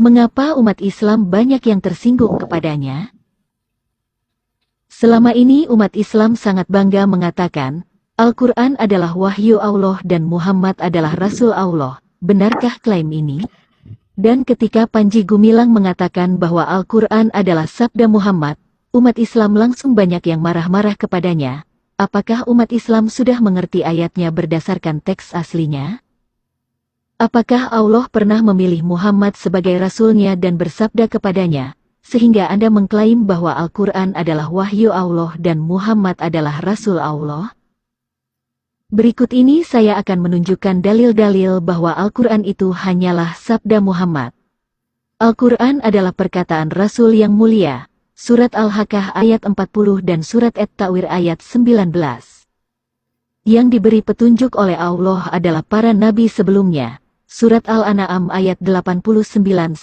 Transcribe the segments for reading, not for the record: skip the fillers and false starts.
Mengapa umat Islam banyak yang tersinggung kepadanya? Selama ini umat Islam sangat bangga mengatakan, Al-Quran adalah wahyu Allah dan Muhammad adalah Rasul Allah. Benarkah klaim ini? Dan ketika Panji Gumilang mengatakan bahwa Al-Quran adalah sabda Muhammad, umat Islam langsung banyak yang marah-marah kepadanya. Apakah umat Islam sudah mengerti ayatnya berdasarkan teks aslinya? Apakah Allah pernah memilih Muhammad sebagai Rasulnya dan bersabda kepadanya, sehingga Anda mengklaim bahwa Al-Quran adalah wahyu Allah dan Muhammad adalah Rasul Allah? Berikut ini saya akan menunjukkan dalil-dalil bahwa Al-Quran itu hanyalah sabda Muhammad. Al-Quran adalah perkataan Rasul yang mulia, Surat Al-Haqqah ayat 40 dan Surat At-Ta'wir ayat 19. Yang diberi petunjuk oleh Allah adalah para nabi sebelumnya. Surat Al-An'am ayat 89-90.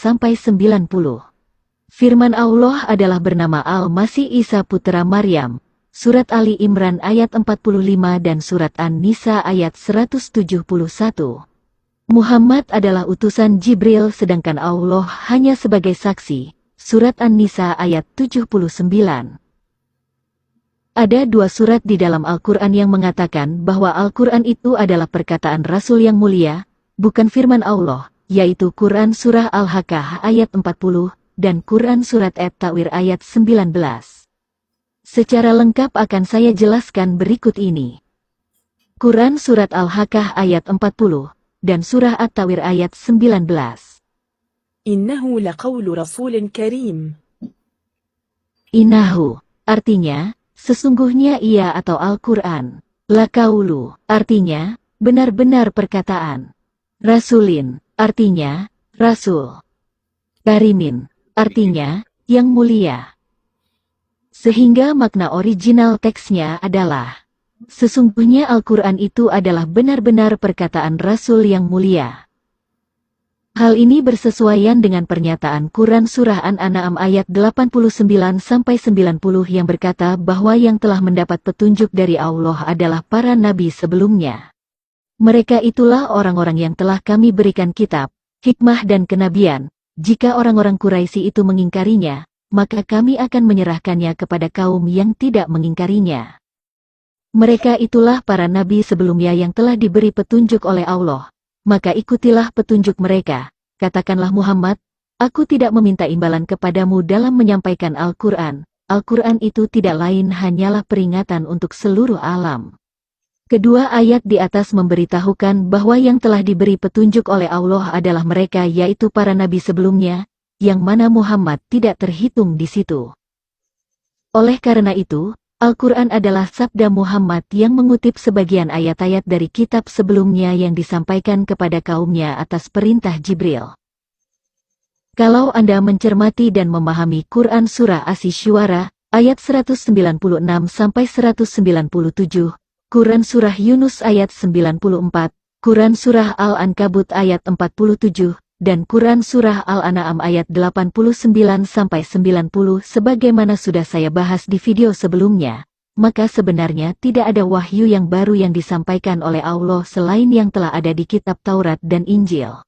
Firman Allah adalah bernama Al-Masih Isa putra Maryam. Surat Ali Imran ayat 45 dan Surat An-Nisa ayat 171. Muhammad adalah utusan Jibril sedangkan Allah hanya sebagai saksi. Surat An-Nisa ayat 79. Ada dua surat di dalam Al-Quran yang mengatakan bahwa Al-Quran itu adalah perkataan Rasul yang mulia, bukan firman Allah, yaitu Quran Surah Al-Haqqah ayat 40, dan Quran Surat At-Ta'wir ayat 19. Secara lengkap akan saya jelaskan berikut ini. Quran Surat Al-Haqqah ayat 40, dan Surah At-Ta'wir ayat 19. Innahu laqawlu rasulin karim. Innahu, artinya, sesungguhnya ia atau Al-Quran. Laqawlu, artinya, benar-benar perkataan. Rasulin, artinya, Rasul. Karimin, artinya, yang mulia. Sehingga makna original teksnya adalah, sesungguhnya Al-Quran itu adalah benar-benar perkataan Rasul yang mulia. Hal ini bersesuaian dengan pernyataan Quran Surah An-An'am ayat 89-90 yang berkata bahwa yang telah mendapat petunjuk dari Allah adalah para nabi sebelumnya. Mereka itulah orang-orang yang telah kami berikan kitab, hikmah dan kenabian. Jika orang-orang Quraisy itu mengingkarinya, maka kami akan menyerahkannya kepada kaum yang tidak mengingkarinya. Mereka itulah para nabi sebelumnya yang telah diberi petunjuk oleh Allah. Maka ikutilah petunjuk mereka. Katakanlah Muhammad, aku tidak meminta imbalan kepadamu dalam menyampaikan Al-Quran. Al-Quran itu tidak lain hanyalah peringatan untuk seluruh alam. Kedua ayat di atas memberitahukan bahwa yang telah diberi petunjuk oleh Allah adalah mereka yaitu para nabi sebelumnya, yang mana Muhammad tidak terhitung di situ. Oleh karena itu, Al-Quran adalah sabda Muhammad yang mengutip sebagian ayat-ayat dari kitab sebelumnya yang disampaikan kepada kaumnya atas perintah Jibril. Kalau Anda mencermati dan memahami Quran Surah Asy-Syu'ara, ayat 196-197, Quran Surah Yunus ayat 94, Quran Surah Al-Ankabut ayat 47, dan Quran Surah Al-An'am ayat 89-90 sebagaimana sudah saya bahas di video sebelumnya, maka sebenarnya tidak ada wahyu yang baru yang disampaikan oleh Allah selain yang telah ada di kitab Taurat dan Injil.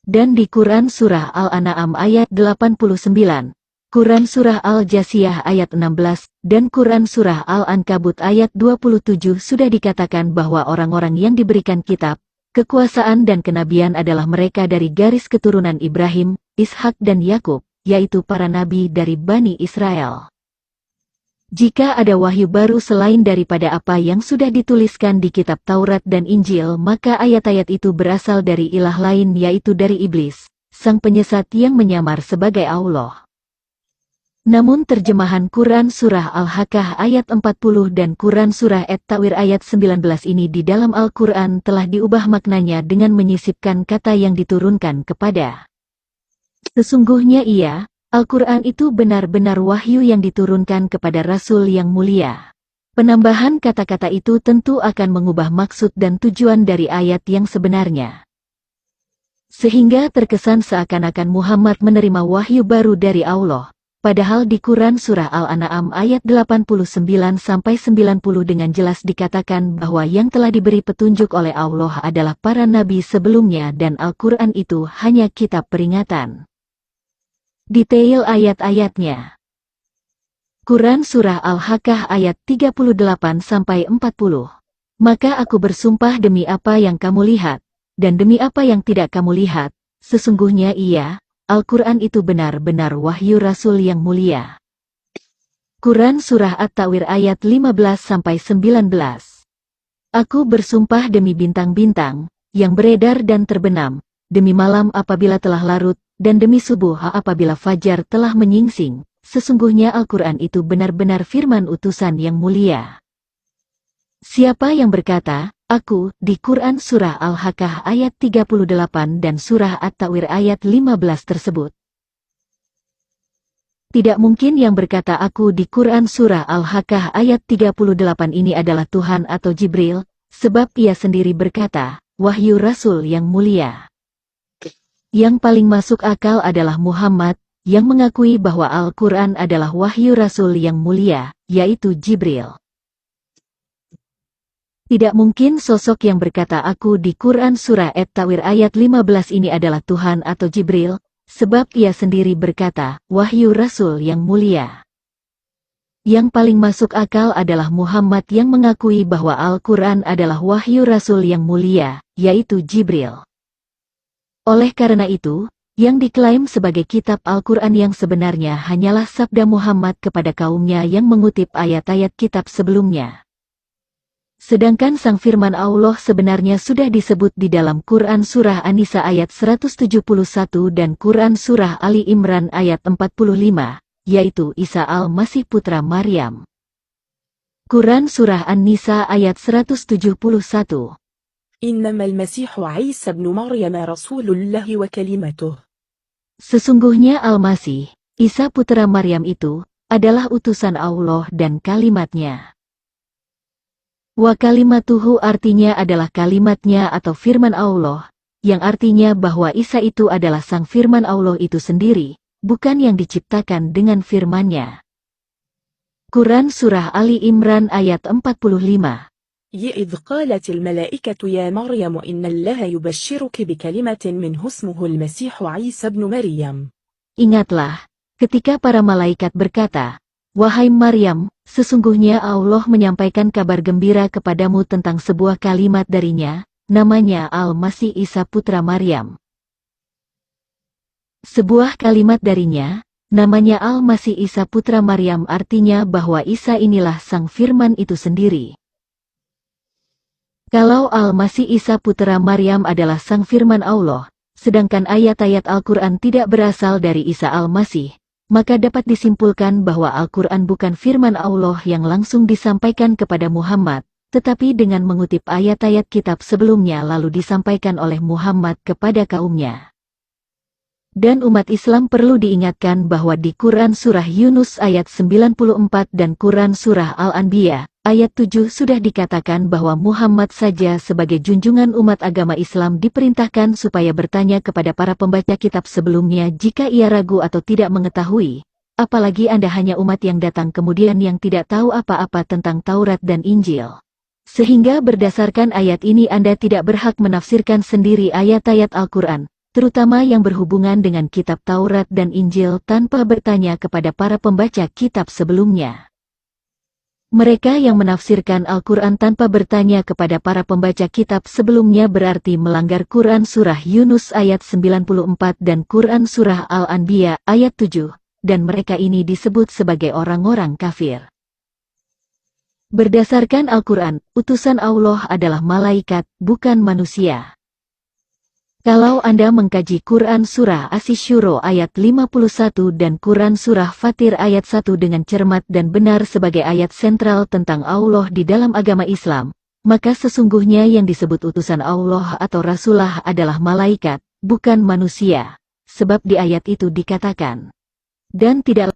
Dan di Quran Surah Al-An'am ayat 89, Quran Surah Al-Jasiyah ayat 16, dan Quran Surah Al-Ankabut ayat 27 sudah dikatakan bahwa orang-orang yang diberikan kitab, kekuasaan dan kenabian adalah mereka dari garis keturunan Ibrahim, Ishak dan Yakub, yaitu para nabi dari Bani Israel. Jika ada wahyu baru selain daripada apa yang sudah dituliskan di kitab Taurat dan Injil, maka ayat-ayat itu berasal dari ilah lain yaitu dari iblis, sang penyesat yang menyamar sebagai Allah. Namun terjemahan Quran Surah Al-Haqqah ayat 40 dan Quran Surah At-Ta'wir ayat 19 ini di dalam Al-Quran telah diubah maknanya dengan menyisipkan kata yang diturunkan kepada. Sesungguhnya ia, Al-Quran itu benar-benar wahyu yang diturunkan kepada Rasul yang mulia. Penambahan kata-kata itu tentu akan mengubah maksud dan tujuan dari ayat yang sebenarnya. Sehingga terkesan seakan-akan Muhammad menerima wahyu baru dari Allah. padahal di Quran Surah Al-An'am ayat 89-90 dengan jelas dikatakan bahwa yang telah diberi petunjuk oleh Allah adalah para nabi sebelumnya dan Al-Quran itu hanya kitab peringatan. Detail ayat-ayatnya. Quran Surah Al-Haqqah ayat 38-40. Maka aku bersumpah demi apa yang kamu lihat, dan demi apa yang tidak kamu lihat, sesungguhnya ia, Al-Quran itu benar-benar wahyu Rasul yang mulia. Quran Surah At-Tawir ayat 15-19. Aku bersumpah demi bintang-bintang, yang beredar dan terbenam, demi malam apabila telah larut, dan demi subuh apabila fajar telah menyingsing, sesungguhnya Al-Quran itu benar-benar firman utusan yang mulia. Siapa yang berkata, aku, di Quran Surah Al-Haqqah ayat 38 dan Surah At-Tawir ayat 15 tersebut. Tidak mungkin yang berkata aku di Quran Surah Al-Haqqah ayat 38 ini adalah Tuhan atau Jibril, sebab ia sendiri berkata, wahyu Rasul yang mulia. Yang paling masuk akal adalah Muhammad, yang mengakui bahwa Al-Quran adalah wahyu Rasul yang mulia, yaitu Jibril. Tidak mungkin sosok yang berkata aku di Quran Surah At-Tawir ayat 15 ini adalah Tuhan atau Jibril, sebab ia sendiri berkata, wahyu Rasul yang mulia. Yang paling masuk akal adalah Muhammad yang mengakui bahwa Al-Quran adalah wahyu Rasul yang mulia, yaitu Jibril. Oleh karena itu, yang diklaim sebagai kitab Al-Quran yang sebenarnya hanyalah sabda Muhammad kepada kaumnya yang mengutip ayat-ayat kitab sebelumnya. Sedangkan sang firman Allah sebenarnya sudah disebut di dalam Quran Surah An-Nisa ayat 171 dan Quran Surah Ali Imran ayat 45, yaitu Isa Al-Masih putra Maryam. Quran Surah An-Nisa ayat 171. إنما المسيح عيسى ابن مريم رسول الله وكلمته. Sesungguhnya Al-Masih, Isa putra Maryam itu, adalah utusan Allah dan kalimatnya. Wa kalimatuhu artinya adalah kalimatnya atau firman Allah, yang artinya bahwa Isa itu adalah sang firman Allah itu sendiri, bukan yang diciptakan dengan firman-Nya. Quran Surah Ali Imran ayat 45. إذ قالت الملائكة يا مريم إن الله يبشرك بكلمة منه اسمه المسيح عيسى ابن مريم. Ingatlah, ketika para malaikat berkata, wahai Maryam, sesungguhnya Allah menyampaikan kabar gembira kepadamu tentang sebuah kalimat darinya, namanya Al-Masih Isa putra Maryam. Sebuah kalimat darinya, namanya Al-Masih Isa putra Maryam artinya bahwa Isa inilah sang firman itu sendiri. Kalau Al-Masih Isa putra Maryam adalah sang firman Allah, sedangkan ayat-ayat Al-Quran tidak berasal dari Isa Al-Masih, maka dapat disimpulkan bahwa Al-Quran bukan firman Allah yang langsung disampaikan kepada Muhammad, tetapi dengan mengutip ayat-ayat kitab sebelumnya lalu disampaikan oleh Muhammad kepada kaumnya. Dan umat Islam perlu diingatkan bahwa di Quran Surah Yunus ayat 94 dan Quran Surah Al-Anbiya ayat 7 sudah dikatakan bahwa Muhammad saja sebagai junjungan umat agama Islam diperintahkan supaya bertanya kepada para pembaca kitab sebelumnya jika ia ragu atau tidak mengetahui, apalagi Anda hanya umat yang datang kemudian yang tidak tahu apa-apa tentang Taurat dan Injil. Sehingga berdasarkan ayat ini Anda tidak berhak menafsirkan sendiri ayat-ayat Al-Quran, terutama yang berhubungan dengan kitab Taurat dan Injil tanpa bertanya kepada para pembaca kitab sebelumnya. Mereka yang menafsirkan Al-Quran tanpa bertanya kepada para pembaca kitab sebelumnya berarti melanggar Quran Surah Yunus ayat 94 dan Quran Surah Al-Anbiya ayat 7, dan mereka ini disebut sebagai orang-orang kafir. Berdasarkan Al-Quran, utusan Allah adalah malaikat, bukan manusia. Kalau Anda mengkaji Quran Surah Asy-Syura ayat 51 dan Quran Surah Fatir ayat 1 dengan cermat dan benar sebagai ayat sentral tentang Allah di dalam agama Islam, maka sesungguhnya yang disebut utusan Allah atau Rasulullah adalah malaikat, bukan manusia, sebab di ayat itu dikatakan, dan tidak